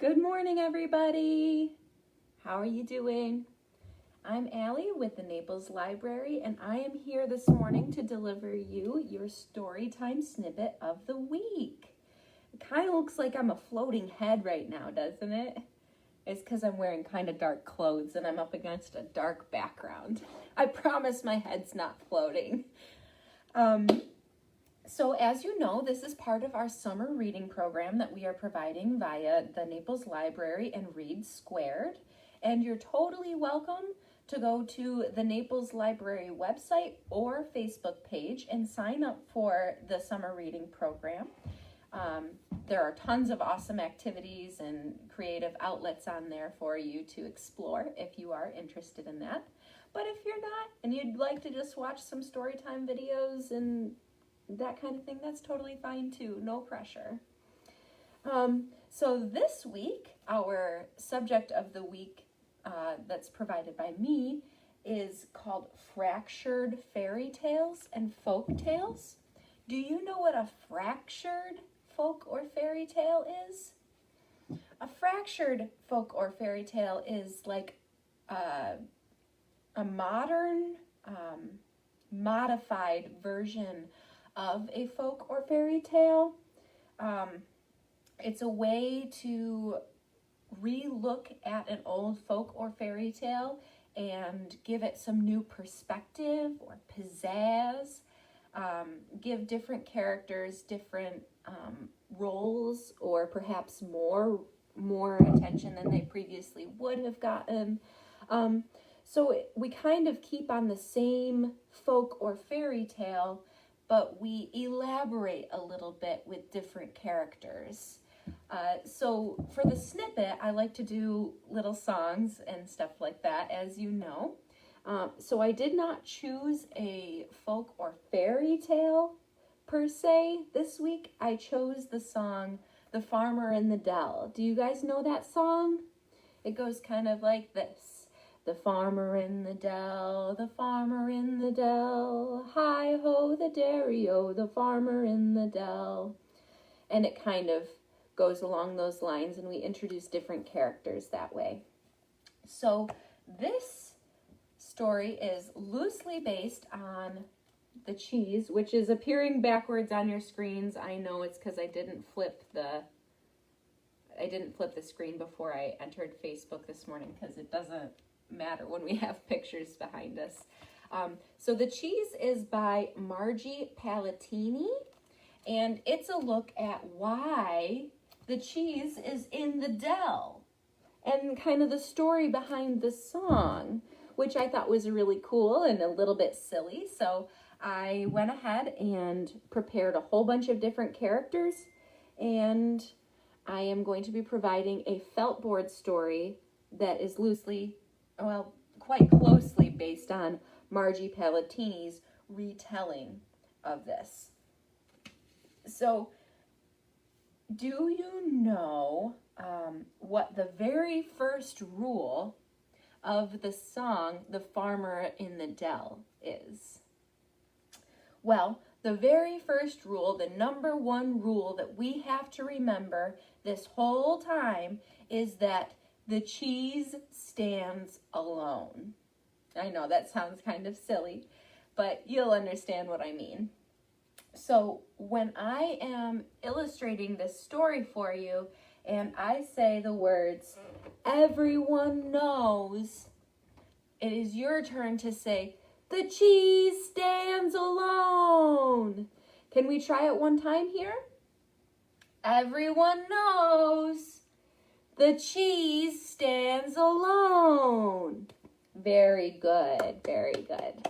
Good morning, everybody. How are you doing? I'm Allie with the Naples Library, and I am here this morning to deliver you your Storytime snippet of the week. It kind of looks like I'm a floating head right now, doesn't it? It's because I'm wearing kind of dark clothes and I'm up against a dark background. I promise my head's not floating. So as you know, this is part of our summer reading program that we are providing via the Naples Library and Read Squared. And you're totally welcome to go to the Naples Library website or Facebook page and sign up for the summer reading program. There are tons of awesome activities and creative outlets on there for you to explore if you are interested in that. But if you're not and you'd like to just watch some Storytime videos and that kind of thing, that's totally fine too, no pressure. So this week, our subject of the week that's provided by me is called Fractured Fairy Tales and Folk Tales. Do you know what a fractured folk or fairy tale is? A fractured folk or fairy tale is like a modern, modified version of a folk or fairy tale. It's a way to re-look at an old folk or fairy tale and give it some new perspective or pizzazz, give different characters different roles or perhaps more attention than they previously would have gotten. So we kind of keep on the same folk or fairy tale, but we elaborate a little bit with different characters. So for the snippet, I like to do little songs and stuff like that, as you know. So I did not choose a folk or fairy tale per se this week. I chose the song The Farmer in the Dell. Do you guys know that song? It goes kind of like this. The farmer in the dell, the farmer in the dell, hi-ho the dairy-o, the farmer in the dell. And it kind of goes along those lines, and we introduce different characters that way. So this story is loosely based on the cheese, which is appearing backwards on your screens. I know it's because I didn't flip the screen before I entered Facebook this morning, because it doesn't matter when we have pictures behind us. So the cheese is by Margie Palatini, and it's a look at why the cheese is in the Dell and kind of the story behind the song, which I thought was really cool and a little bit silly. So I went ahead and prepared a whole bunch of different characters, and I am going to be providing a felt board story that is quite closely based on Margie Palatini's retelling of this. So, do you know what the very first rule of the song The Farmer in the Dell is? Well, the very first rule, the number one rule that we have to remember this whole time is that the cheese stands alone. I know that sounds kind of silly, but you'll understand what I mean. So when I am illustrating this story for you and I say the words, everyone knows, it is your turn to say, the cheese stands alone. Can we try it one time here? Everyone knows. The cheese stands alone. Very good, very good.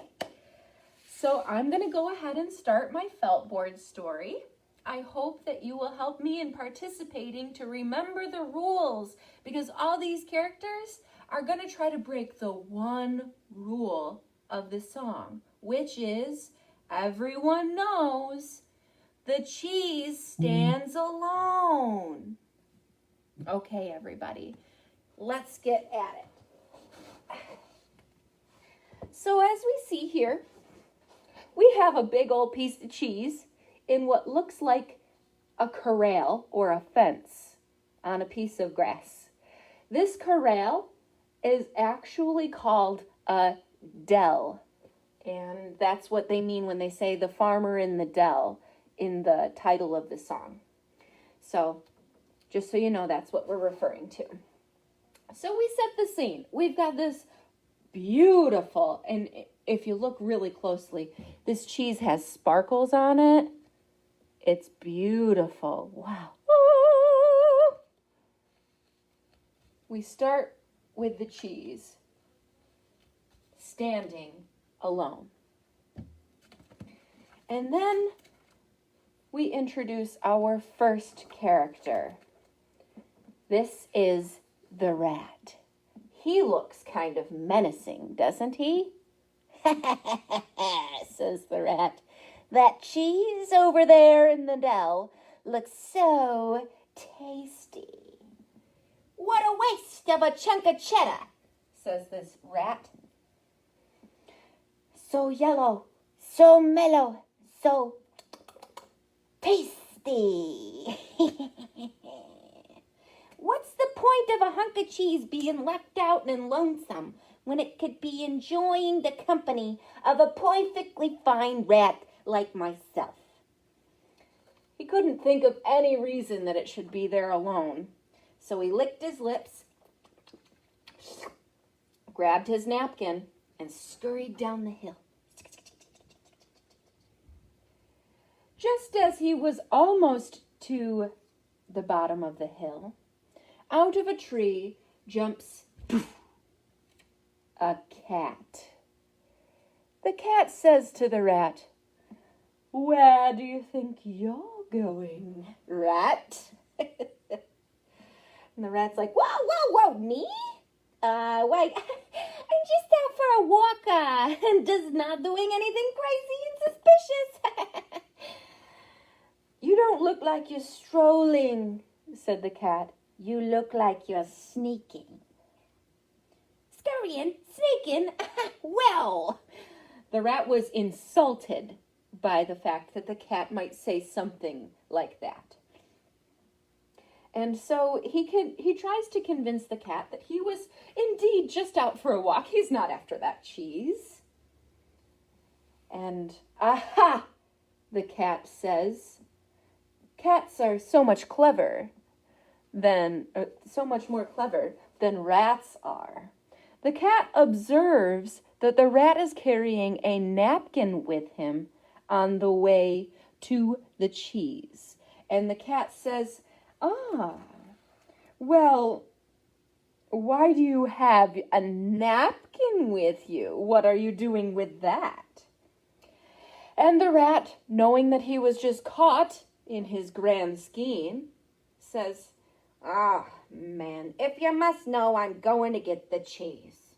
So I'm going to go ahead and start my felt board story. I hope that you will help me in participating to remember the rules, because all these characters are going to try to break the one rule of the song, which is everyone knows the cheese stands alone. Okay, everybody, let's get at it. So as we see here, we have a big old piece of cheese in what looks like a corral or a fence. on a piece of grass. This corral is actually called a Dell. And that's what they mean when they say the farmer in the Dell in the title of the song. So, just so you know, that's what we're referring to. So we set the scene. We've got this beautiful, and if you look really closely, this cheese has sparkles on it. It's beautiful. Wow. We start with the cheese standing alone. And then we introduce our first character. This is the rat. He looks kind of menacing, doesn't he? Says the rat. That cheese over there in the Dell looks so tasty. What a waste of a chunk of cheddar, says this rat. So yellow, so mellow, so tasty. What's the point of a hunk of cheese being left out and lonesome when it could be enjoying the company of a perfectly fine rat like myself? He couldn't think of any reason that it should be there alone. So he licked his lips, grabbed his napkin, and scurried down the hill. Just as he was almost to the bottom of the hill, out of a tree jumps a cat. The cat says to the rat, "Where do you think you're going, rat?" And the rat's like, "Whoa, whoa, whoa, me? Wait, I'm just out for a walk, and just not doing anything crazy and suspicious." "You don't look like you're strolling," said the cat. "You look like you're sneaking." "Scurrying? Sneaking? Well." The rat was insulted by the fact that the cat might say something like that. And so he tries to convince the cat that he was indeed just out for a walk. He's not after that cheese. And, aha, the cat says, cats are so much more clever than rats are. The cat observes that the rat is carrying a napkin with him on the way to the cheese. And the cat says, well, why do you have a napkin with you? What are you doing with that?" And the rat, knowing that he was just caught in his grand scheme, says, man, if you must know, I'm going to get the cheese."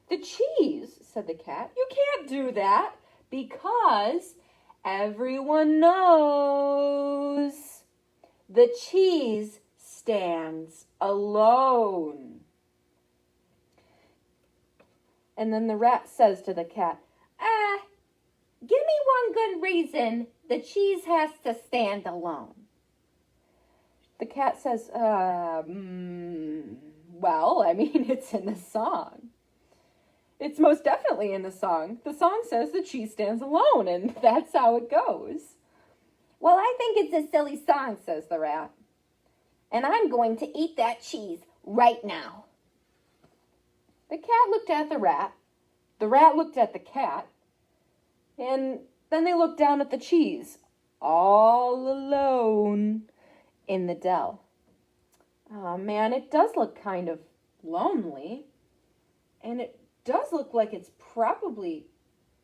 "The cheese?" said the cat. "You can't do that because everyone knows the cheese stands alone." And then the rat says to the cat, "Give me one good reason the cheese has to stand alone." The cat says, well, I mean, it's in the song. It's most definitely in the song. The song says the cheese stands alone, and that's how it goes. "Well, I think it's a silly song," says the rat. "And I'm going to eat that cheese right now." The cat looked at the rat looked at the cat, and then they looked down at the cheese, all alone in the Dell. Oh man, it does look kind of lonely, and it does look like it's probably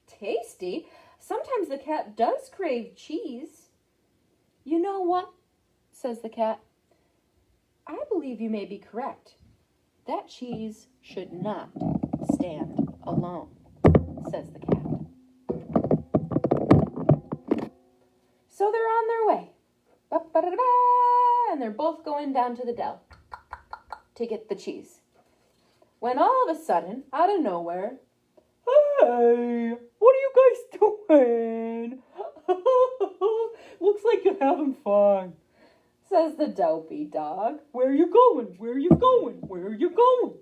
tasty. Sometimes the cat does crave cheese. "You know what?" says the cat. "I believe you may be correct. That cheese should not stand alone," says the cat. So they're on their way. And they're both going down to the Dell to get the cheese. When all of a sudden, out of nowhere, "Hey, what are you guys doing? Looks like you're having fun," says the dopey dog. Where are you going? Where are you going? Where are you going?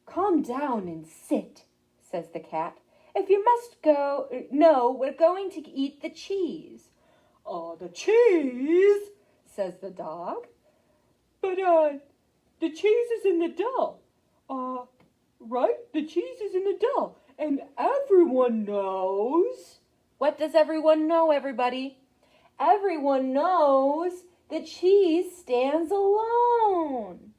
Calm down and sit, says the cat. If you must go, no, we're going to eat the cheese. The cheese, says the dog. But, the cheese is in the Dell. Right? The cheese is in the Dell. And everyone knows. What does everyone know, everybody? Everyone knows the cheese stands alone.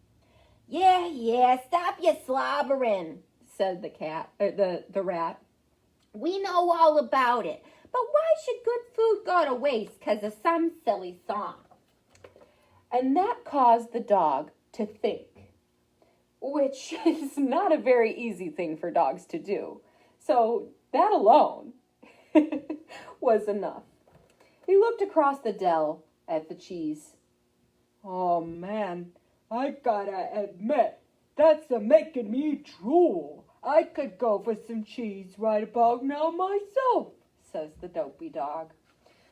Yeah, stop your slobbering, said the cat, or the rat. We know all about it, but why should good food go to waste because of some silly song? And that caused the dog to think, which is not a very easy thing for dogs to do. So that alone was enough. He looked across the Dell at the cheese. Oh man, I gotta admit, that's making me drool. I could go for some cheese right about now myself, says the dopey dog.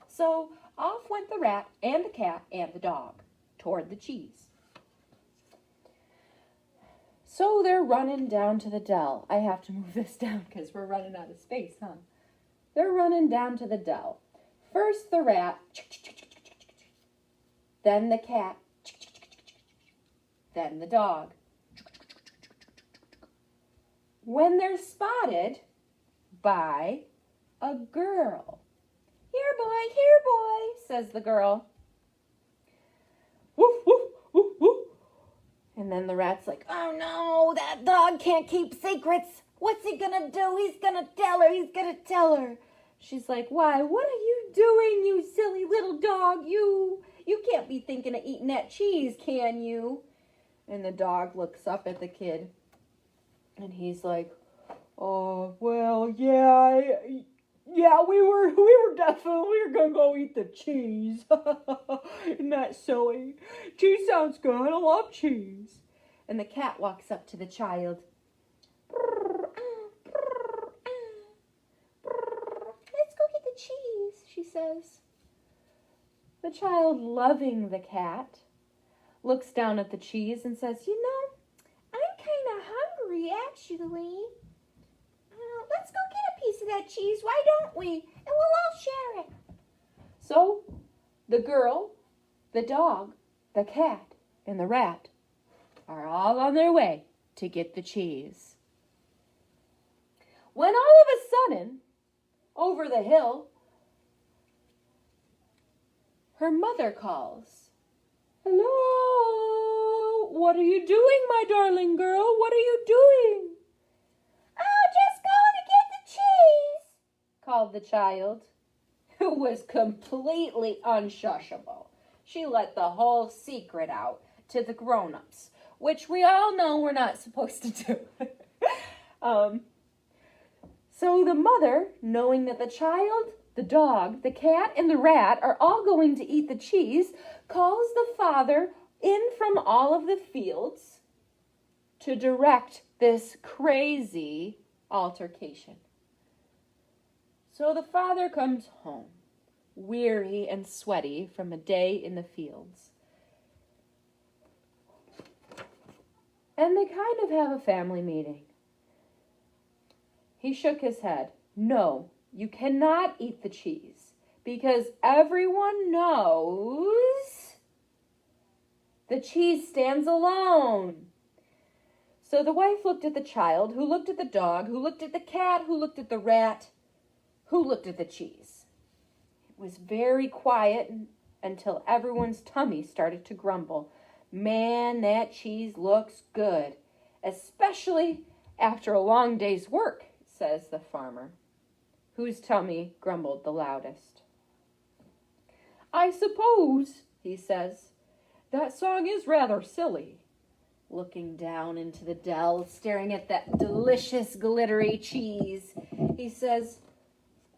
So off went the rat and the cat and the dog toward the cheese. So they're running down to the Dell. I have to move this down because we're running out of space, huh? They're running down to the Dell. First the rat, then the cat, then the dog. When they're spotted by a girl. Here, boy, says the girl. Woof, woof, woof, woof. And then the rat's like, oh no, that dog can't keep secrets. What's he gonna do? He's gonna tell her. She's like, why, what are you doing, you silly little dog? You can't be thinking of eating that cheese, can you? And the dog looks up at the kid. And he's like, oh, well, yeah, we were gonna go eat the cheese. Isn't that silly? Cheese sounds good. I love cheese. And the cat walks up to the child. Let's go get the cheese, she says. The child, loving the cat, looks down at the cheese and says, you know, I'm kind of hungry, actually. Let's go get a piece of that cheese, why don't we? And we'll all share it. So, the girl, the dog, the cat, and the rat are all on their way to get the cheese. When all of a sudden, over the hill, her mother calls. Hello? What are you doing, my darling girl? What are you doing? Oh, just going to get the cheese, called the child, who was completely unshushable. She let the whole secret out to the grown-ups, which we all know we're not supposed to do. So the mother, knowing that the child, the dog, the cat, and the rat are all going to eat the cheese, calls the father in from all of the fields to direct this crazy altercation. So the father comes home, weary and sweaty from a day in the fields. And they kind of have a family meeting. He shook his head. No, you cannot eat the cheese because everyone knows the cheese stands alone. So the wife looked at the child, who looked at the dog, who looked at the cat, who looked at the rat, who looked at the cheese. It was very quiet until everyone's tummy started to grumble. Man, that cheese looks good, especially after a long day's work, says the farmer, whose tummy grumbled the loudest. I suppose, he says, that song is rather silly. Looking down into the Dell, staring at that delicious glittery cheese, he says,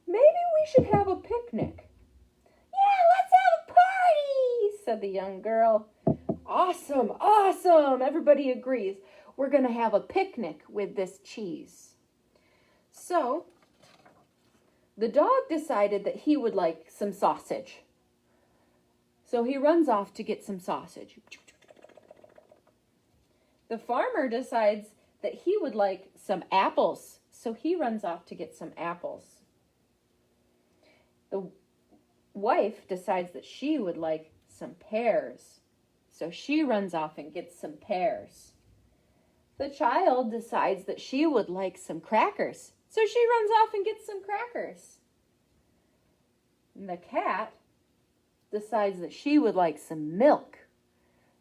maybe we should have a picnic. Yeah, let's have a party, said the young girl. Awesome, awesome, everybody agrees. We're going to have a picnic with this cheese. So, the dog decided that he would like some sausage. So he runs off to get some sausage. The farmer decides that he would like some apples, so he runs off to get some apples. The wife decides that she would like some pears, so she runs off and gets some pears. The child decides that she would like some crackers, so she runs off and gets some crackers. And the cat decides that she would like some milk,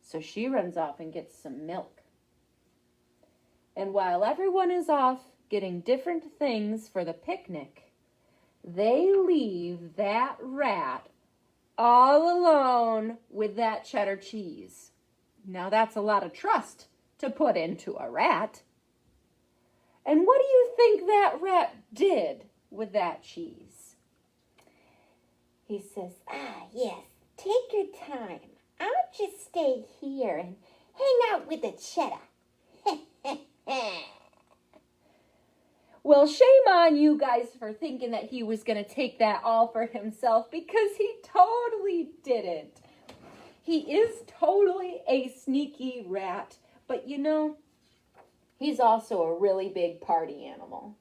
so she runs off and gets some milk. And while everyone is off getting different things for the picnic, they leave that rat all alone with that cheddar cheese. Now that's a lot of trust to put into a rat. And what do you think that rat did with that cheese? He says, yes, take your time. I'll just stay here and hang out with the cheddar. Well, shame on you guys for thinking that he was going to take that all for himself, because he totally didn't. He is totally a sneaky rat, but you know, he's also a really big party animal.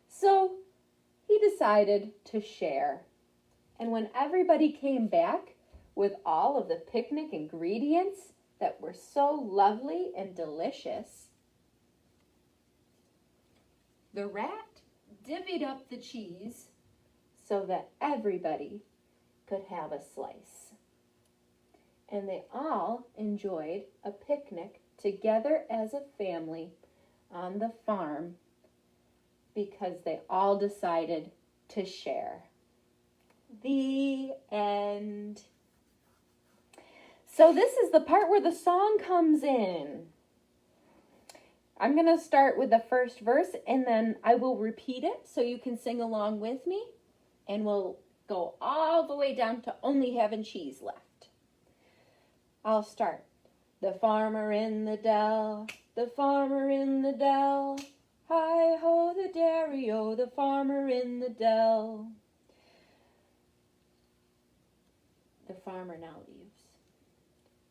So he decided to share. And when everybody came back with all of the picnic ingredients that were so lovely and delicious, the rat divvied up the cheese so that everybody could have a slice. And they all enjoyed a picnic together as a family on the farm because they all decided to share. The end. So this is the part where the song comes in. I'm going to start with the first verse, and then I will repeat it so you can sing along with me, and we'll go all the way down to only having cheese left. I'll start. The farmer in the dell, the farmer in the dell, hi-ho the dairy-o, the farmer in the dell. The farmer now leaves.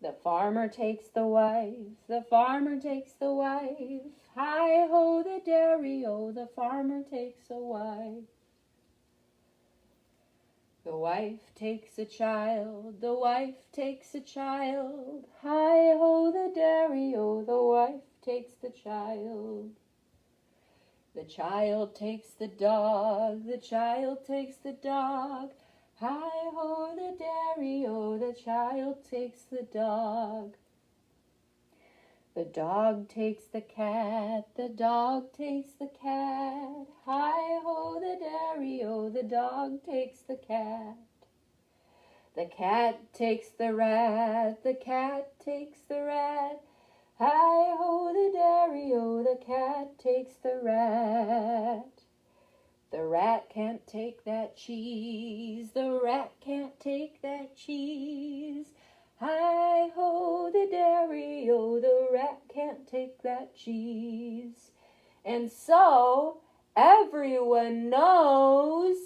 The farmer takes the wife, the farmer takes the wife, hi-ho the dairy-o, the farmer takes a wife. The wife takes a child, the wife takes a child, hi-ho the dairy-o, the wife takes the child. The child takes the dog, the child takes the dog, hi-ho the dairy-o, the child takes the dog. The dog takes the cat, the dog takes the cat, hi-ho the dairy-o, the dog takes the cat. The cat takes the rat, the cat takes the rat, hi-ho the dairy-o, the cat takes the rat. The rat can't take that cheese, the rat can't take that cheese, hi-ho the dairy-o, the rat can't take that cheese. And so everyone knows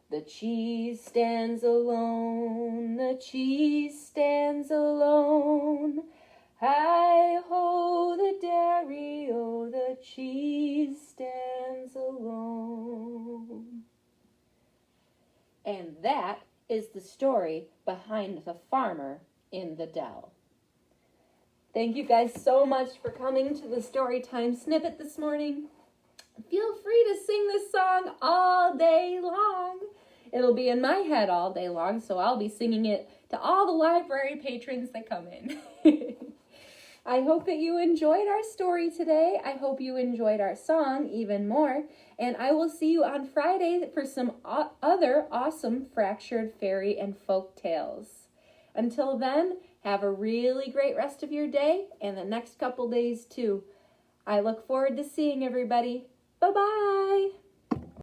the cheese stands alone, the cheese stands alone, hi-ho the dairy-o, the cheese stands alone. And that is the story behind the farmer in the dell. Thank you guys so much for coming to the Storytime Snippet this morning. Feel free to sing this song all day long. It'll be in my head all day long, so I'll be singing it to all the library patrons that come in. I hope that you enjoyed our story today. I hope you enjoyed our song even more. And I will see you on Friday for some other awesome fractured fairy and folk tales. Until then, have a really great rest of your day and the next couple days too. I look forward to seeing everybody. Bye-bye.